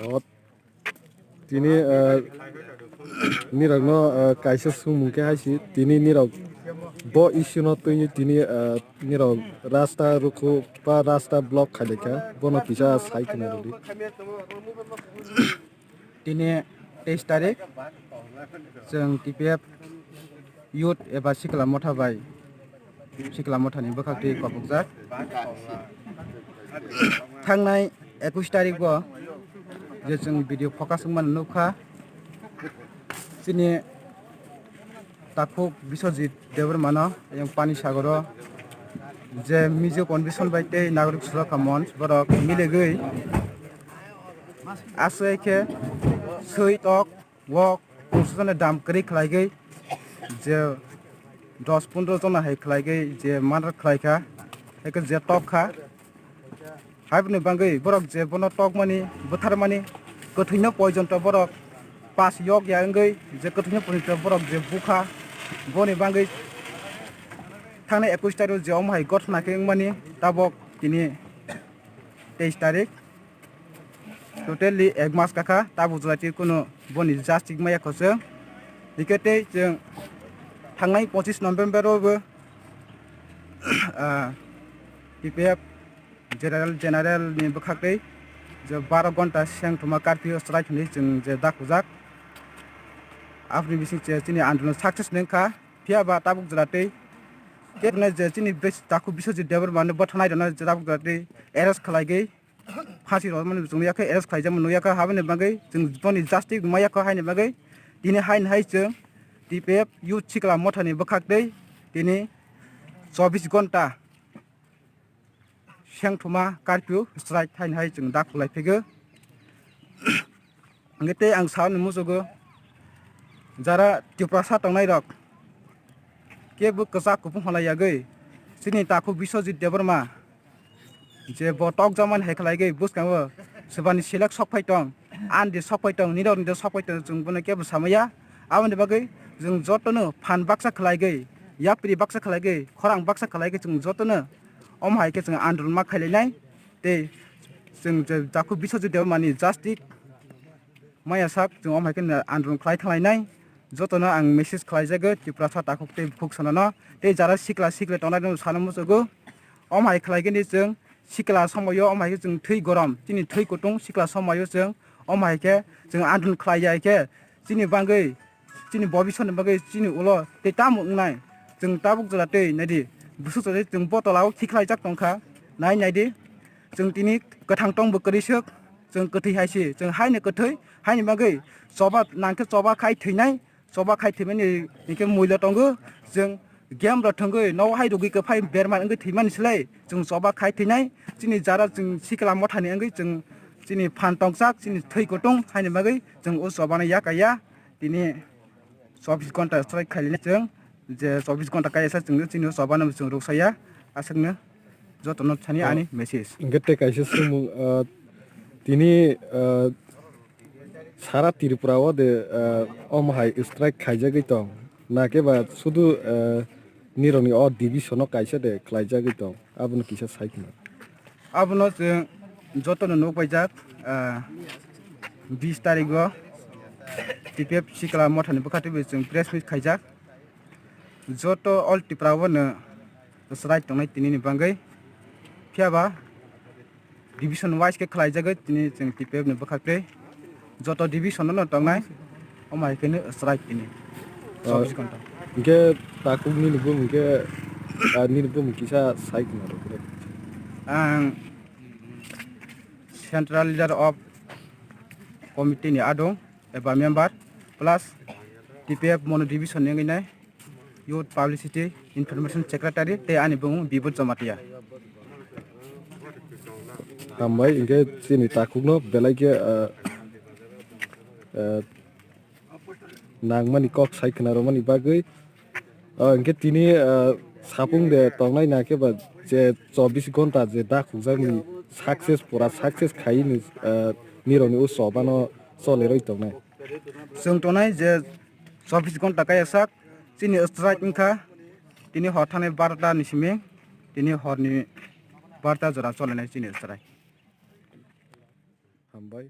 Oh, tini nirok no kaisa sumung ke haisi tini nirok bo issue no tuni tini nirok rasta ruku pa rasta block khaleka bono kisa sai kana rodi tini 23 tarik जों TPF youth एबा सिखला मथा bye सिखला मथानि बखाक्ति कबुकजाक थांनाय 21 तारिख बो जे जों video focus मान नुखा सिनि ताखु Biswajit देवरमाना yang पानी सागर जे मिजो कन्वेन्सन बायते नागरिक सुरक्षा मंच बरक मिलेगै आसैखे सैतक वक कुसुजने दाम करि खलाइगै जे 10-15 जना हाय खलाइगै जे मानर खलाइखा एक जे टक खा हाबनो बांगै बरक जे बनो टक मानि बोथार मानि कथैनो पयजन त बरक पास योग यांगै जे कथैनो पयजन त बरक जे बुखा बनि बांगै थांनाय 21 तारिख जे अमहाय गथनाखै मानि ताबक तिनि 23 तारिख टोटली एक मास काखा ताबु जाति कुनो बनि जास्टिक माया खसे इकेते जों थांनाय 25 नभेम्बरावबो TPF जेनेरेल नि बखाखै जे 12 घन्टा सिगां थमा कर्फ्यू स्ट्राइक नि जों जे दाखुजाक आफ्रि बिसिं जे जोंनि आन्दोलन सक्सेस नोंखा फियाबा ताबुक जाते केबने जे जोंनि दाखु बिश्वजित देवरमानो बथनाय दना जे ताबुक जाते एरेस्ट खालायगै फांसी रमन जुंयाखै एरेस्ट खालायजाम नुयाखै हाबने बागै जों बनि जास्टिक मायाखौ हायने बागै दिनै हायन हाय जों TPF youth सिखला मथानि बखाखै दिनै 24 घन्टा सिगांथमा कर्फ्यू स्ट्राइक हायन हाय जों दाखुलायफैगो ngete ang saun musugo jara tiprasa tongnai rok kebu kasa kupung halayagei sini taku Biswajit Debarma je botok jaman heklaigei buskamo sebani selek sokpaitong andi sokpaitong nidor nidor sokpaitong jung bune kebu samaya amani bagai jung jotono phan baksa khlaigei yapri baksa khlaigei khorang baksa khlaigei jung jotono omhai ke jung andron ma khailainai te jung taku Biswajit Debarmani justice maya sak jung omhai ke andron khlai thlainai jotono ang message khlaijago tiprasa taku te phuksanano te jara sikla sikle tonai no sanamusugo omhai khlaigeni jung sikla somoyo omhai jung thui gorom tini thui kutung sikla somoyo jung omhai ke jung andron khlaijai ke tini bangai tini bobison bagai tini ulo te tamu ngnai jung tabuk jala te nadi busu jale jung botolao khikhlaijak tongkha nai naidi jung tini kathang tong bukrisuk jung kathai haisi jung haine kathai haine bagai soba nangke soba khai theinai soba khai themani nike muilo tongo jung game ro thongoi no hai rugi ka phai berman ngai theiman silai jung soba khai theinai tini jara jung sikla mothani ngai jung tini phan tongsak tini thei kotong haine bagai jung o sobana yakaya tini 24 घन्टा strike खालिने जों जे 24 घन्टा कायसा जों tini sobana जों रोक्साया आसंनो जतनो छानि आनि message ngete kaisa sumung tini সারা ত্রিপুরাও দে অমহাই strike খাইজাগৈ দं নাকেবা শুধু নিরনি অ division কাইসা দে খাইজাগৈ দं আবুন কিসা সাইকনা আবুন जों जतनो नोपाइजाक 20 तारिख TPF सिखला मथानि बखाथिबो जों प्रेस मिट खाइजाक जत अल टिप्रावनो स्ट्राइक तंनाय तिनि बांगै फियाबा डिभिजन वाइज के खाइजागै तिनि जों TPF नि बखाथै जत डिभिजन न तंनाय अमायकेनो स्ट्राइक तिनि 24 घन्टा के ताकुनि नुबो के निरबो किसा साइकना आं सेंट्रल लीडर ऑफ कमिटी नि आदं एबा मेंबर प्लस TPF मोनो डिभिजन नेंगैनाय youth publicity information secretary te ani bung bibut jamatia tambai inge sini takugno belai nangmani kok saikna romani bagai inge tini sapung de tongnai nake ba je 24 घन्टा je dakhujagni success pura success khaini nironi u sobano soleroi tongnai जों tonai je 24 घन्टा kayasak tini strike inka tini hor thane 12 ta ni siming tini horni बार्ता जरा चलायनाय जिनिस हामबाय